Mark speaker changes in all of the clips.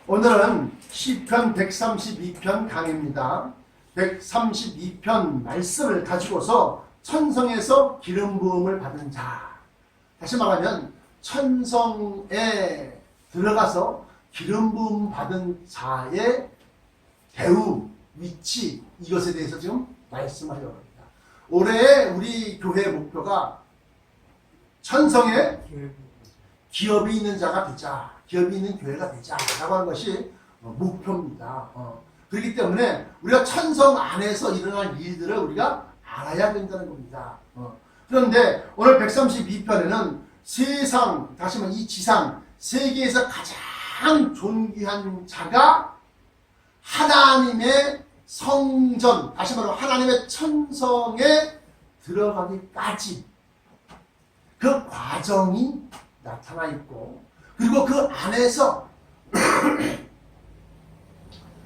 Speaker 1: 오늘은 시편 132편 강의입니다. 132편 말씀을 가지고서 천성에서 기름 부음을 받은 자, 다시 말하면 천성에 들어가서 기름 부음 받은 자의 대우, 위치, 이것에 대해서 지금 말씀하려고 합니다. 올해 우리 교회의 목표가 천성에 기업이 있는 자가 되자, 기업이 있는 교회가 되자라고 하는 것이 목표입니다. 그렇기 때문에 우리가 천성 안에서 일어날 일들을 우리가 알아야 된다는 겁니다. 그런데 오늘 132편에는 세상, 다시 말하면 이 지상, 세계에서 가장 존귀한 자가 하나님의 성전, 다시 말하면 하나님의 천성에 들어가기까지 그 과정이 나타나 있고, 그리고 그 안에서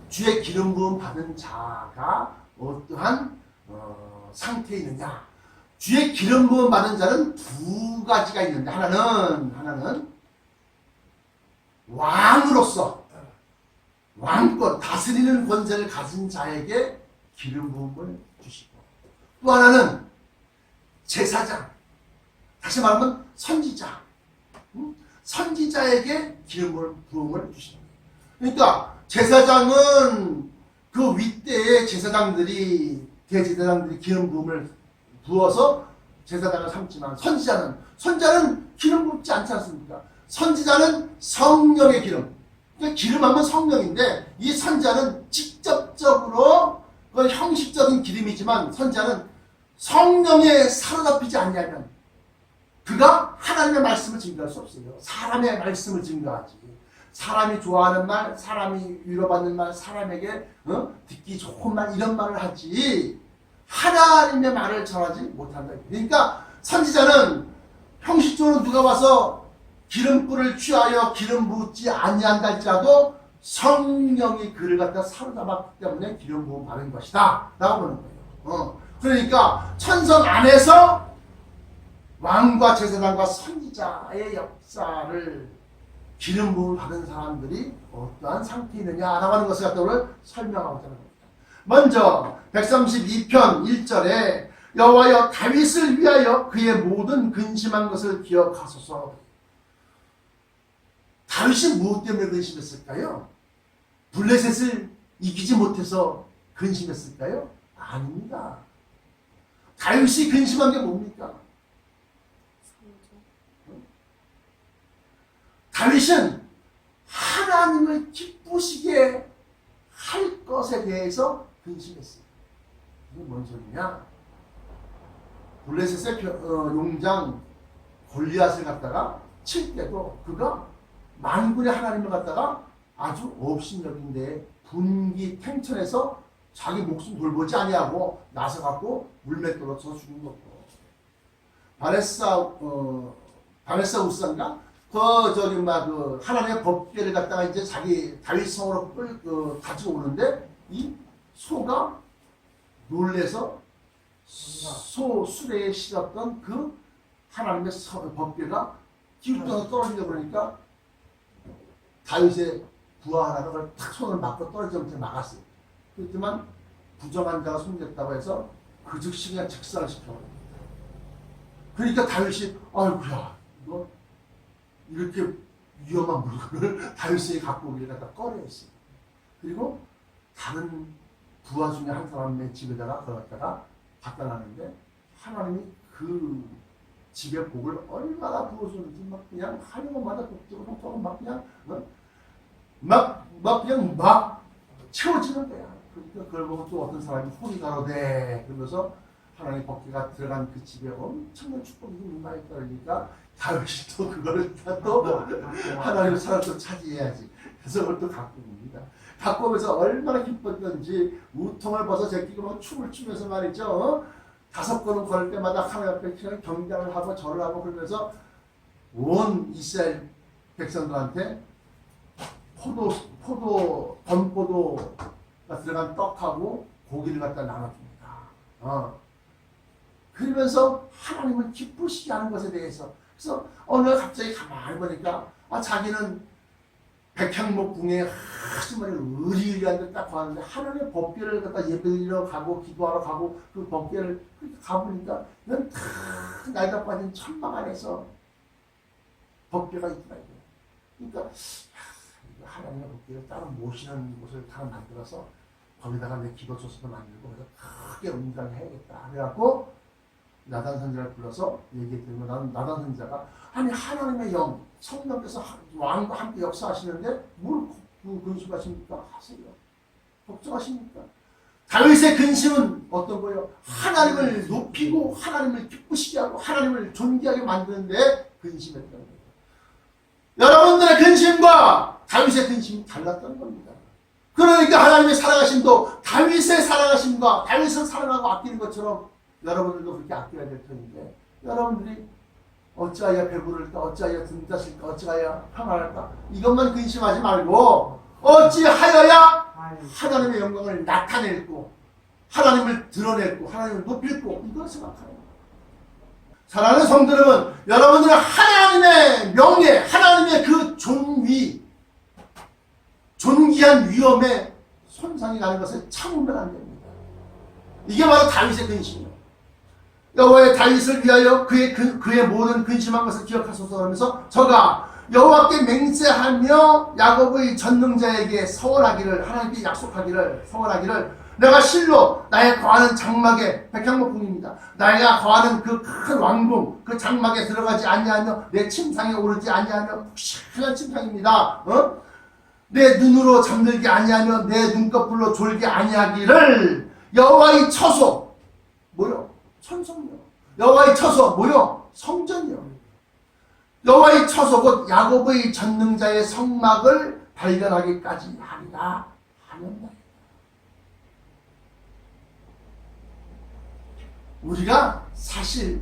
Speaker 1: 주의 기름 부음 받은 자가 어떠한 상태에 있느냐. 주의 기름 부음 받은 자는 두 가지가 있는데, 하나는 왕으로서 왕권, 다스리는 권세를 가진 자에게 기름 부음을 주시고, 또 하나는 제사장, 다시 말하면 선지자, 선지자에게 기름 부음을 주십니다. 그러니까 제사장은 그 윗대에 제사장들이, 대제사장들이 기름 부음을 부어서 제사장을 삼지만, 선지자는 기름 붓지 않지 않습니까? 선지자는 성령의 기름, 그러니까 기름하면 성령인데, 이 선지자는 직접적으로 그건 형식적인 기름이지만, 선지자는 성령에 사로잡히지 않냐면 그가 하나님의 말씀을 증거할 수 없어요. 사람의 말씀을 증거하지. 사람이 좋아하는 말, 사람이 위로받는 말, 사람에게 듣기 좋은 말, 이런 말을 하지 하나님의 말을 전하지 못한다. 그러니까 선지자는 형식적으로 누가 와서 기름불을 취하여 기름 붓지 아니한다 할지라도 성령이 그를 갖다 사로잡았기 때문에 기름 부음 받은 것이다 라고 보는 거예요. 그러니까 천성 안에서 왕과 제사장과 선지자의 역사를 기름 부음을 받은 사람들이 어떠한 상태에 있느냐라고 하는 것을 갖다 오늘 설명하고자 하는 겁니다. 먼저 132편 1절에 여호와여 다윗을 위하여 그의 모든 근심한 것을 기억하소서. 다윗이 무엇 때문에 근심했을까요? 블레셋을 이기지 못해서 근심했을까요? 아닙니다. 다윗이 근심한 게 뭡니까? 다윗은 하나님을 기쁘시게 할 것에 대해서 근심했어요. 이게 뭔 소리냐? 블레셋의 용장 골리앗을 갖다가 칠 때도 그가 만군의 하나님을 갖다가 아주 업신여긴데 분기 탱천에서 자기 목숨 돌보지 아니하고 나서갖고 물맷돌로 쳐 죽는 것도, 바레사 우스인가? 그 하나님의 법궤를 갖다가 이제 자기 다윗 성으로 가지고 오는데 이 소가 놀래서 소 수레에 실었던 그 하나님의 법궤가 기울어서 떨어지려고 그러니까 다윗의 부하 하나가 그걸 탁 손을 맞고 떨어지지 못해 막았어요. 그렇지만 부정한 자가 손댔다고 해서 그 즉시 그냥 즉사를 시켜버립니다. 그러니까 다윗이 아이고야, 이거 이렇게 위험한 물건을 다윗이 갖고 오기를 갖다 꺼려했어요. 그리고 다른 부하 중에 한 사람의 집에다가 그걸 갖다가 갖다 놨는데 하나님이 그 집의 복을 얼마나 부어주는지 막 그냥 하려고마다 독적으로 막 그냥 막 채워지는 거야. 그러니까 그걸 보고 또 어떤 사람이 혼이 가로되 그러면서 하나님의 법궤가 들어간 그 집에 엄청난 축복이 임하였다 그러니까 다윗이 또 그거를 또 하나님의 사랑을 또 차지해야지. 그래서 그걸 또 갖고 옵니다. 갖고 오면서 얼마나 기뻤던지 우통을 벗어 제끼고 막 춤을 추면서 말이죠. 5걸음 걸을 때마다 하나님 앞에 경배를 하고 절을 하고 그러면서 온 이스라엘 백성들한테 건포도가 들어간 떡하고 고기를 갖다 나눠줍니다. 그러면서 하나님을 기쁘시게 하는 것에 대해서, 그래서 어느 날 갑자기 가만히 보니까 자기는 백향목 궁에 아주 말이 의리의리한 데 딱 가는데 하나님의 법궤를 갖다 예배드리러 가고 기도하러 가고 그 법궤를 가보니까 이건 다 나이가 빠진 천막 안에서 법궤가 있더라고요. 그러니까 하나님의 법궤를 따로 모시는 곳을 다 만들어서 거기다가 내 기도소서도 만들고 그래서 크게 운동을 해야겠다. 그래갖고 나단 선지자를 불러서 얘기했더니 나단 선지자가 아니 하나님의 영 성령께서 왕과 함께 역사하시는데 뭘 근심하십니까? 하세요. 걱정하십니까? 다윗의 근심은 어떤 거예요? 하나님을 높이고 하나님을 기쁘시게 하고 하나님을 존귀하게 만드는데 근심했다는 거예요. 여러분들의 근심과 다윗의 근심이 달랐던 겁니다. 그러니까 하나님의 사랑하심도 다윗의 사랑하심과 다윗을 사랑하고 아끼는 것처럼 여러분들도 그렇게 아껴야 될 텐데 여러분들이 어찌하여 배부를까 어찌하여 든다실까 어찌하여 평안할까 이것만 근심하지 말고 어찌하여야 하나님의 영광을 나타내고 하나님을 드러내고 하나님을 높이고 이걸 생각하는 거예요. 사랑하는 성도 여러분, 여러분들은 하나님의 명예 하나님의 그 존위 존귀한 위엄에 손상이 가는 것을 참으면 안 됩니다. 이게 바로 다윗의 근심이에요. 여호와의 다윗을 위하여 그의 모든 근심한 것을 기억하소서 하면서 저가 여호와께 맹세하며 야곱의 전능자에게 서원하기를 하나님께 약속하기를 서원하기를 내가 실로 나의 거하는 장막에 백향목궁입니다. 나가 거하는 그 큰 왕궁 그 장막에 들어가지 아니하며 내 침상에 오르지 아니하며 푹신한 침상입니다. 내 눈으로 잠들게 아니하며 내 눈꺼풀로 졸게 아니하기를 여호와의 처소 뭐요? 천성이요. 여호와의 처소 뭐요? 성전이요. 여호와의 처소 곧 야곱의 전능자의 성막을 발견하기까지 하리라 하였나이다. 우리가 사실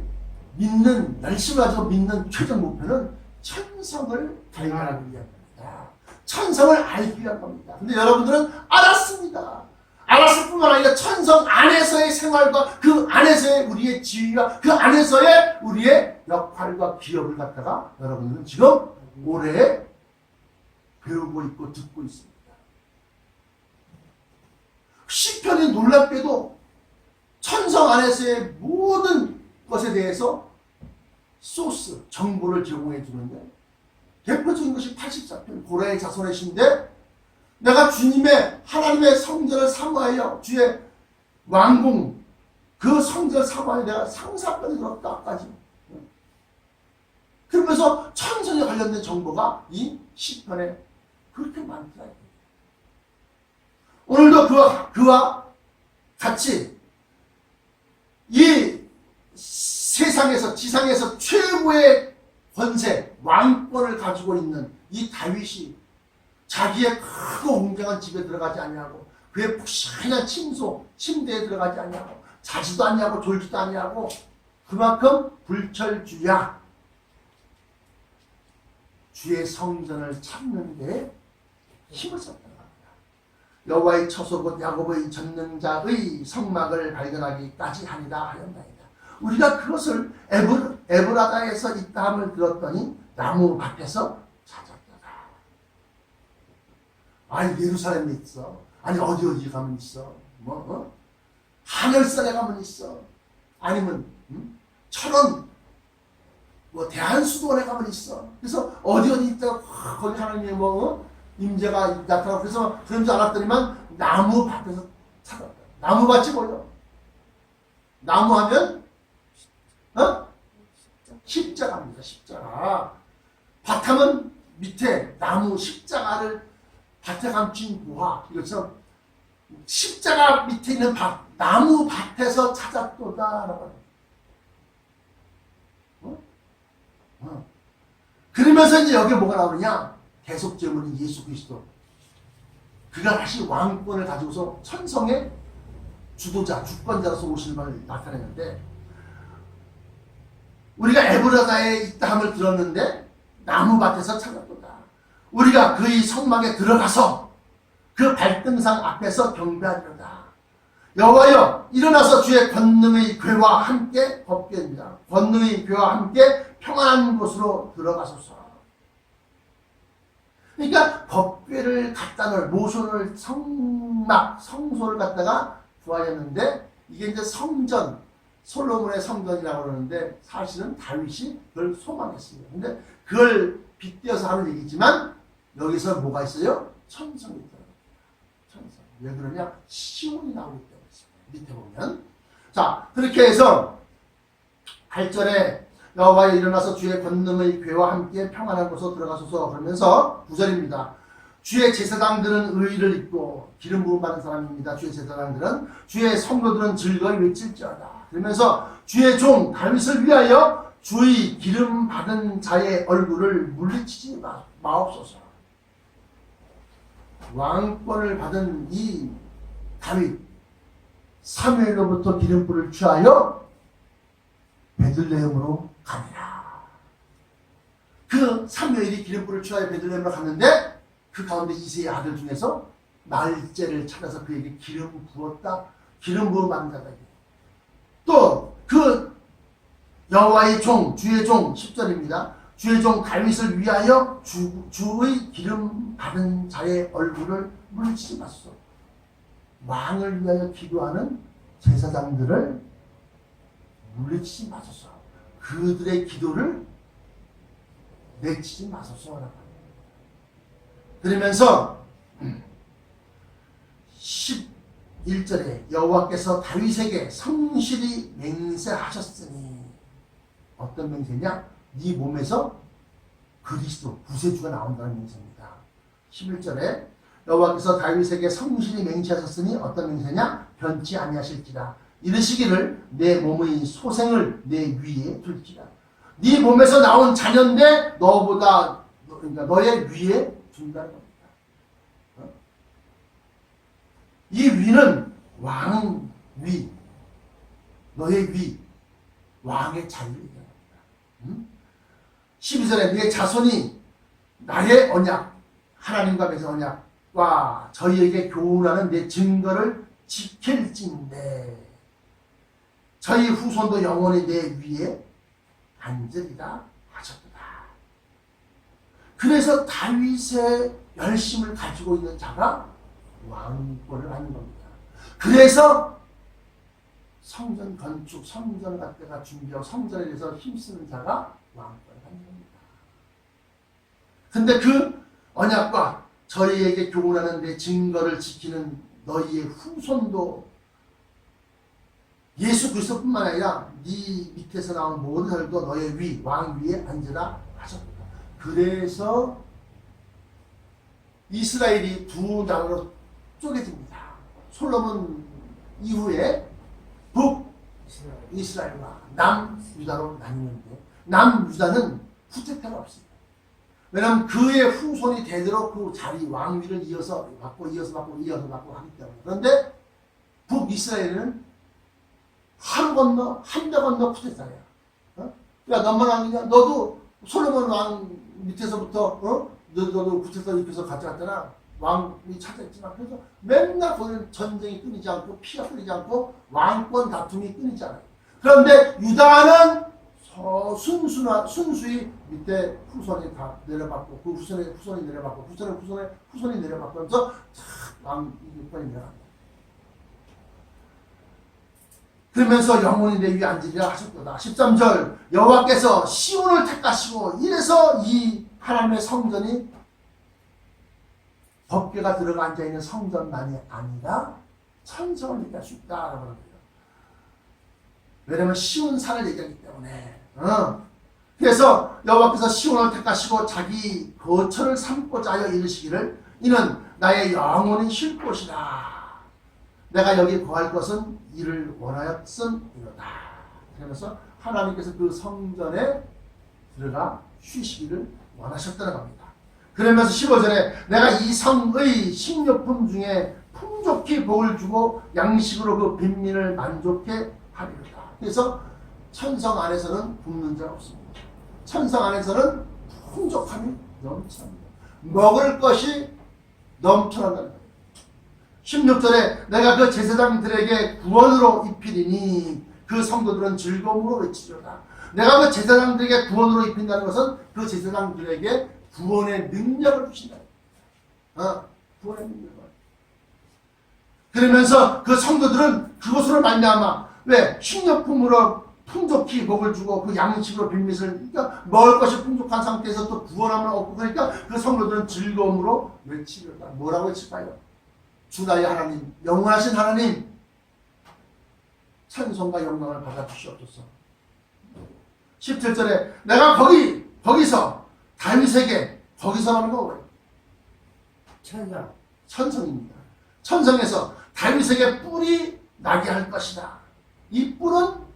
Speaker 1: 믿는 열심히 가지고 믿는 최종 목표는 천성을 발견하기 위한 겁니다. 천성을 알기 위한 겁니다. 근데 여러분들은 알았습니다. 알았을 뿐만 아니라 천성 안에서의 생활과 그 안에서의 우리의 지위와 그 안에서의 우리의 역할과 기업을 갖다가 여러분들은 지금 올해 배우고 있고 듣고 있습니다. 시편이 놀랍게도 천성 안에서의 모든 것에 대해서 소스, 정보를 제공해 주는데 대표적인 것이 84편 고라의 자손이신데 내가 주님의 하나님의 성전을 사모하여 주의 왕궁 그 성전을 사모하여 내가 상사까지 들었다까지 그러면서 천성에 관련된 정보가 이 시편에 그렇게 많더라고요. 오늘도 그와 같이 이 세상에서 지상에서 최고의 권세 왕권을 가지고 있는 이 다윗이 자기의 크고 웅장한 집에 들어가지 아니하고 그의 푹신한 침대에 들어가지 아니하고 자지도 아니하고 졸지도 아니하고 그만큼 불철주야 주의 성전을 찾는 데 힘을 썼던 겁니다. 여호와의 처소 곧 야곱의 전능자의 성막을 발견하기까지 하리라 하였나이다. 우리가 그것을 에브라다에서 있다함을 들었더니 나무 밭에서 찾았더라. 아니 예루살렘에 있어. 아니 어디 가면 있어. 하늘산에 가면 있어. 아니면 철원 대한수도원에 가면 있어. 그래서 어디 있다 거기 하나님의 임재가 나타나고 그래서 그런 줄 알았더니만 나무 밭에서 찾았다. 나무 밭이 뭐예요? 나무 하면 십자가입니다. 십자가. 밭하면 밑에 나무 십자가를 밭에 감춘 보화 이것처럼 십자가 밑에 있는 밭 나무 밭에서 찾았도다. 그러면서 이제 여기 뭐가 나오느냐? 대속 제물인 예수 그리스도. 그가 다시 왕권을 가지고서 천성의 주도자, 주권자로서 오실 것을 나타내는데 우리가 에브라다에 있다함을 들었는데 나무밭에서 찾았도다. 우리가 그의 성막에 들어가서 그 발등상 앞에서 경배하리로다. 여호와여 일어나서 주의 권능의 궤와 함께 법궤입니다. 권능의 궤와 함께 평안한 곳으로 들어가소서. 그러니까 법궤를 갖다 놓을 모션을 성소를 갖다가 구하였는데 이게 이제 성전, 솔로몬의 성전이라고 그러는데 사실은 다윗이 그걸 소망했습니다. 근데 그걸 빗대어서 하는 얘기지만 여기서 뭐가 있어요? 천성이 있어요. 천성. 왜 그러냐? 시온이 나오기 때문에 밑에 보면. 자, 그렇게 해서 8절에 여호와여 일어나서 주의 권능의 괴와 함께 평안한 곳으로 들어가소서 그러면서 9절입니다. 주의 제사장들은 의를 입고 기름 부음 받은 사람입니다. 주의 제사장들은 주의 성도들은 즐거이 외칠지어다. 그러면서 주의 종 다윗을 위하여 주의 기름 받은 자의 얼굴을 물리치지 마옵소서. 왕권을 받은 이 다윗 사무엘로부터 기름불을 취하여 베들레헴으로 가니라. 그 사무엘이 기름불을 취하여 베들레헴으로 갔는데 그 가운데 이새의 아들 중에서 날째를 찾아서 그에게 기름 부었다. 기름 부어 받은 자다. 또 그 여호와의 종 주의 종 10절입니다. 주의 종 다윗을 위하여 주의 기름 받은 자의 얼굴을 물리치지 마소서. 왕을 위하여 기도하는 제사장들을 물리치지 마소서. 그들의 기도를 내치지 마소서. 그러면서 11절에 여호와께서 다윗에게 성실히 맹세하셨으니 어떤 맹세냐? 네 몸에서 그리스도 구세주가 나온다는 맹세입니다. 11절에 여호와께서 다윗에게 성실히 맹세하셨으니 어떤 맹세냐? 변치 아니하실지라. 이르시기를 내 몸의 소생을 내 위에 둘지라. 네 몸에서 나온 자녀인데 너보다 그러니까 너의 위에 준다는 겁니다. 이 위는 왕 위, 너의 위, 왕의 자유를 얘기합니다. 12절에 네 자손이 나의 언약, 하나님과 맺은 언약과 저희에게 교훈하는 내 증거를 지킬진대 저희 후손도 영원히 내 위에 앉으리라 하셨도다. 그래서 다윗의 열심을 가지고 있는 자가 왕권을 하는 겁니다. 그래서 성전 건축, 성전 갖다가 준비하고 성전에 대해서 힘쓰는 자가 왕권을 하는 겁니다. 근데 그 언약과 저희에게 교훈하는 내 증거를 지키는 너희의 후손도 예수 그리스도뿐만 아니라 네 밑에서 나온 모든 사람도 너의 위, 왕 위에 앉으라 하셨다. 그래서 이스라엘이 두 나라로 쪼개집니다. 솔로몬 이후에 북이스라엘과 남유다로 나뉘는데 남유다는 후퇴태가 없습니다. 왜냐하면 그의 후손이 되도록 그 자리 왕위를 이어서 받고 하기 때문에. 그런데 북이스라엘은 한 대 건너 후퇴자야. 야 너만 왕이냐? 너도 솔로몬 왕 밑에서부터 너도 구체적 입혀서 가져갔잖아. 왕이 찾아있지만 그래서 맨날 거기는 전쟁이 끊이지 않고 피가 끊이지 않고 왕권 다툼이 끊이지 않아요. 그런데 유다는 순수히 밑에 후손이 다 내려받고 그 후손이 내려받고 후손이 내려받고 하면서 왕권이 내려갑니다. 그러면서 영원히 내 위에 앉으리라 하셨도다. 13절 여호와께서 시온을 택하시고 이래서 이 하나님의 성전이 법궤가 들어가 앉아있는 성전만이 아니라 천성을 얘기할 수 있다라고 합니다. 왜냐하면 시온 산을 얘기하기 때문에. 그래서 여호와께서 시온을 택하시고 자기 거처를 삼고자 하여 이르시기를 이는 나의 영원히 쉴 곳이라. 내가 여기 거할 것은 이를 원하였음이로다. 그러면서 하나님께서 그 성전에 들어가 쉬시기를 원하셨다는 겁니다. 그러면서 15절에 내가 이 성의 식료품 중에 풍족히 복을 주고 양식으로 그 빈민을 만족해 하리로다. 그래서 천성 안에서는 굶는 자가 없습니다. 천성 안에서는 풍족함이 넘쳐납니다. 먹을 것이 넘쳐난다는 거예요. 16절에 내가 그 제사장들에게 구원으로 입히리니 그 성도들은 즐거움으로 외치리로다. 내가 그 제사장들에게 구원으로 입힌다는 것은 그 제사장들에게 구원의 능력을 주신다. 구원의 능력을. 그러면서 그 성도들은 그것으로 말미암아 왜 식료품으로 풍족히 복을 주고 그 양식으로 빈밋을 그러니까 먹을 것이 풍족한 상태에서 또 구원함을 얻고 그러니까 그 성도들은 즐거움으로 외치려다. 뭐라고 외칠까요? 주 나의 하나님, 영원하신 하나님, 찬송과 영광을 받아주시옵소서. 17절에 내가 거기서 다윗에게 거기서 하는 거
Speaker 2: 천상.
Speaker 1: 천성입니다. 천성에서 다윗에게 뿔이 나게 할 것이다. 이 뿔은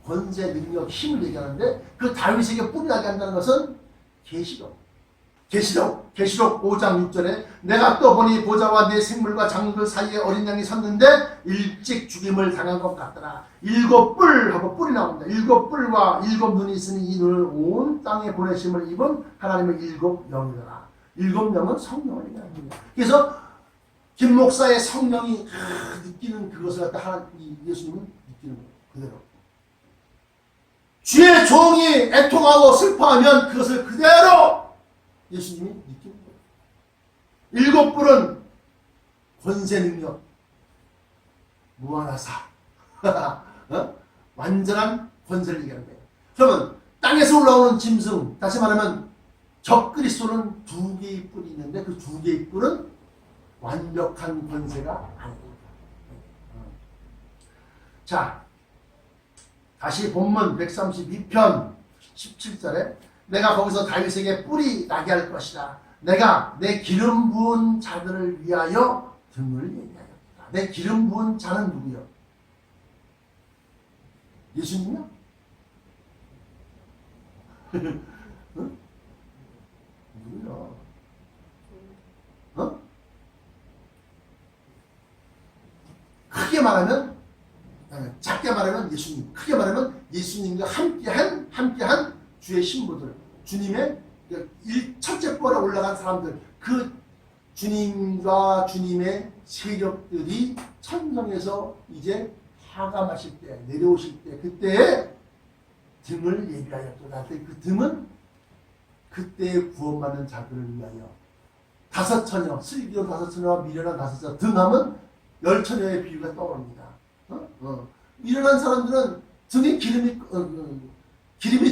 Speaker 1: 권세, 능력, 힘을 얘기하는데 그 다윗에게 뿔이 나게 한다는 것은 계시록 5장 6절에 내가 또 보니 보좌와 내 생물과 장들 사이에 어린 양이 섰는데 일찍 죽임을 당한 것 같더라. 7뿔 하고 뿔이 나옵니다. 7뿔과 7눈이 있으니 이 눈을 온 땅에 보내심을 입은 하나님의 7영이더라. 7명은 성령을 얘기합니다. 그래서 김 목사의 성령이 느끼는 그것을 갖다 예수님은 느끼는 거예요. 그대로. 주의 종이 애통하고 슬퍼하면 그것을 그대로 예수님이 느끼는 거예요. 7뿔은 권세 능력, 무한하사, 완전한 권세를 얘기하는 거예요. 그러면 땅에서 올라오는 짐승, 다시 말하면 적그리스도는 2개의 뿔이 있는데 그 2개의 뿔은 완벽한 권세가 아닙니다. 자, 다시 본문 132편 17절에 내가 거기서 다윗에게 뿔이 나게 할 것이다. 내가 내 기름 부은 자들을 위하여 등을 얘기하였다. 내 기름 부은 자는 누구요? 예수님이요? 응? 누구요? 크게 말하면 작게 말하면 예수님, 크게 말하면 예수님과 함께한 주의 신부들, 주님의 첫째 뻘에 올라간 사람들, 그 주님과 주님의 세력들이 천성에서 이제 하감하실 때, 내려오실 때, 그때에 등을 예비하였도다. 그 등은 그때에 구원받는 자들을 위하여 5처녀, 슬기로운 5처녀와 미련한 5처녀, 등하면 10처녀의 비유가 떠오릅니다. 미련한 사람들은 등에 기름이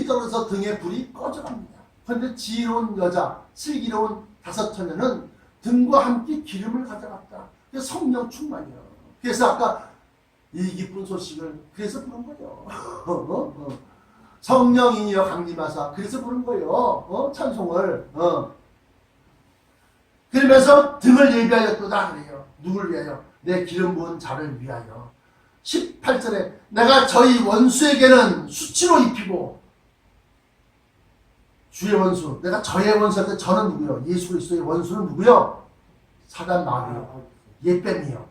Speaker 1: 떨어져서 등에 불이 꺼져갑니다. 그런데 지혜로운 여자, 슬기로운 5처녀는 등과 함께 기름을 가져갔다. 그래서 성령 충만이요. 그래서 아까 이 기쁜 소식을 그래서 부른 거예요. 성령이여 강림하사 그래서 부른 거예요. 찬송을. 그러면서 등을 예비하였도다 그래요. 누굴 위하여? 내 기름 부은 자를 위하여. 18절에 내가 저희 원수에게는 수치로 입히고 주의 원수, 내가 저의 원수한테 저는 누구요? 예수 그리스도의 원수는 누구요? 사단 마귀요. 옛뱀이요.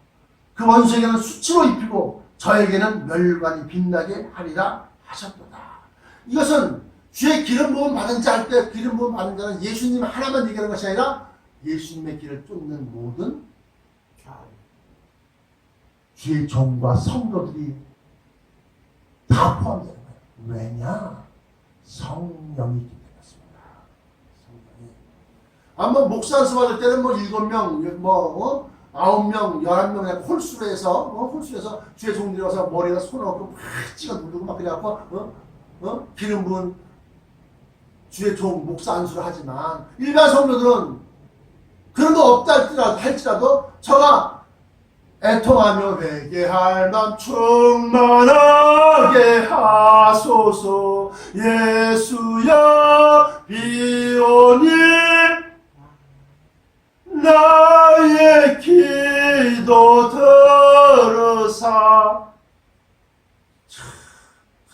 Speaker 1: 그 원수에게는 수치로 입히고 저에게는 멸관이 빛나게 하리라 하셨도다. 이것은 주의 기름 부음 받은 자 할 때 기름 부음 받은 자는 예수님 하나만 얘기하는 것이 아니라 예수님의 길을 쫓는 모든 주의 종과 성도들이 다 포함되는 거예요. 왜냐? 성령이 있기 때문이었습니다. 성령이. 아마 목사 연수 받을 때는 7명, 9명, 11명 홀수로 해서 주의 종들이 와서 머리에다 손 얹고 막 찍어 누르고 막 그래갖고 기름 부은 주의 종 목사 안수를 하지만 일반 성도들은 그런 거 없다 할지라도 저가 애통하며 회개할 맘 충만하게 하소서 예수여 비오니 나의 기도 들으사.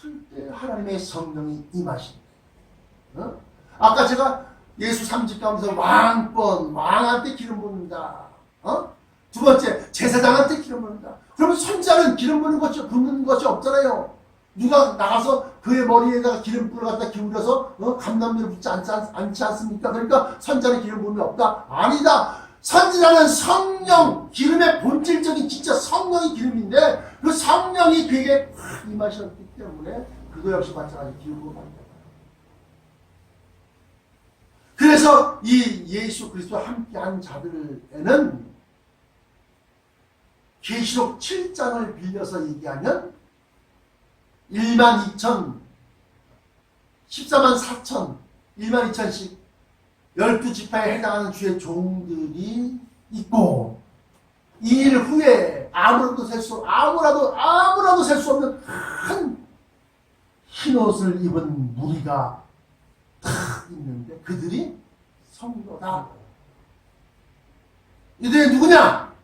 Speaker 1: 그때 하나님의 성령이 임하신다. 아까 제가 예수 3집 가면서 왕한테 기름 붓는다. 두 번째, 제사장한테 기름 붓는다. 그러면 선지자는 기름 붓는 것이 없잖아요. 누가 나가서 그의 머리에다가 기름불을 갖다 기울여서 감람비를 붓지 않지 않습니까? 그러니까 선지자는 기름 부음이 없다? 아니다. 선지자는 성령, 기름의 본질적인 진짜 성령이 기름인데 그 성령이 그에게 임하셨기 때문에 그거 역시 마찬가지 기름 부음 받는다. 그래서 이 예수 그리스도와 함께한 자들에는 계시록 7장을 빌려서 얘기하면 1만 2천, 14만 4천, 1만 2천씩 12지파에 해당하는 주의 종들이 있고, 이 일 후에 아무라도 셀 수 없는 큰 흰옷을 입은 무리가 탁 있는데 그들이 성도다. 이들이 누구냐?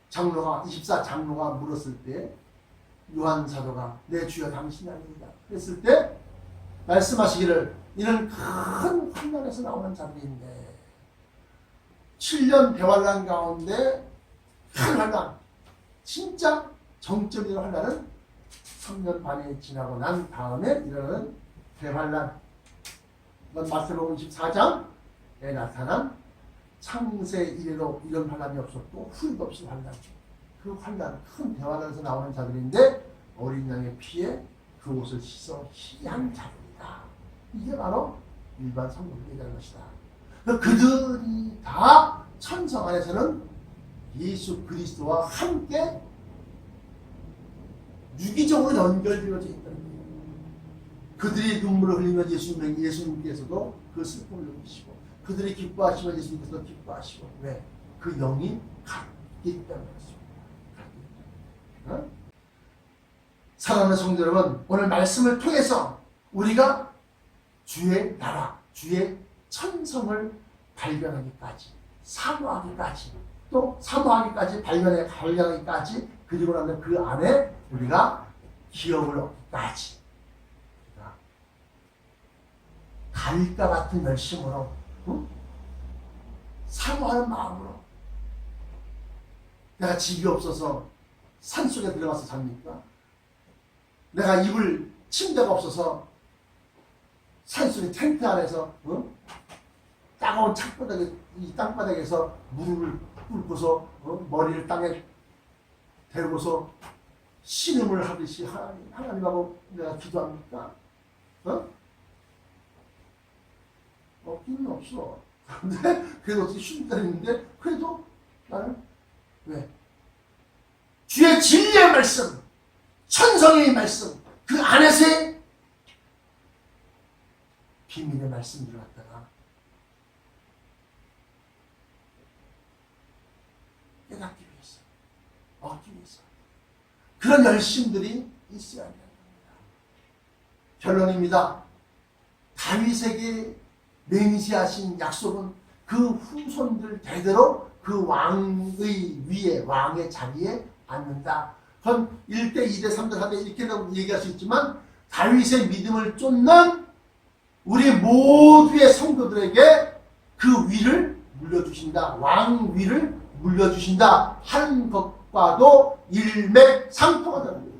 Speaker 1: 장로가 24장로가 물었을 때 요한 사도가 내 주여 당신이 아닙니다. 그랬을 때 말씀하시기를 이는 큰 환난에서 나오는 자들인데 7년 대환란 가운데 큰 환난, 진짜 정적인 환난은 3년 반이 지나고 난 다음에 일어나는 대환란. 이건 마태복음 24장에 나타난 창세 이래로 이런 환란이 없었고 후일도 없이 환란. 그 환란, 큰 대환란에서 나오는 자들인데 어린 양의 피에 그 옷을 씻어 희한 자들이다. 이게 바로 일반 성도들이 되는 것이다. 그들이 다 천성 안에서는 예수 그리스도와 함께 유기적으로 연결되어져 있다는 거예요. 그들이 눈물을 흘리면 예수님께서도 그 슬픔을 느끼시고, 그들이 기뻐하시면 예수님께서도 기뻐하시고, 왜? 그 영이 같기 때문에 그렇습니다. 사랑하는 성도 여러분, 오늘 말씀을 통해서 우리가 주의 나라, 주의 천성을 발견하기까지, 사모하기까지, 또 사모하기까지, 발견하기까지, 그리고 나면 그 안에 우리가 기업을 얻기까지 달과 같은 열심으로, 사모하는 마음으로. 내가 집이 없어서 산속에 들어가서 삽니까? 내가 입을 침대가 없어서 산속에 텐트 안에서 따가운 이 땅바닥에서 무릎을 꿇고서 머리를 땅에 대고서 신음을 하듯이 하나님하고 내가 기도합니까? 없기는 없어. 근데 그래도 어떻게 쉰다 했는데 그래도 나는 왜? 주의 진리의 말씀, 천성의 말씀, 그 안에서의 비밀의 말씀들을 갖다가 깨닫기 위해서, 얻기 위해서 그런 열심들이 있어야 합니다. 결론입니다. 다윗에게 맹세하신 약속은 그 후손들 대대로 그 왕의 위에, 왕의 자리에 앉는다. 그건 1대, 2대, 3대, 4대 이렇게 얘기할 수 있지만 다윗의 믿음을 쫓는 우리 모두의 성도들에게 그 위를 물려주신다. 왕 위를 물려주신다 하는 것과도 일맥상통하다는 거예요.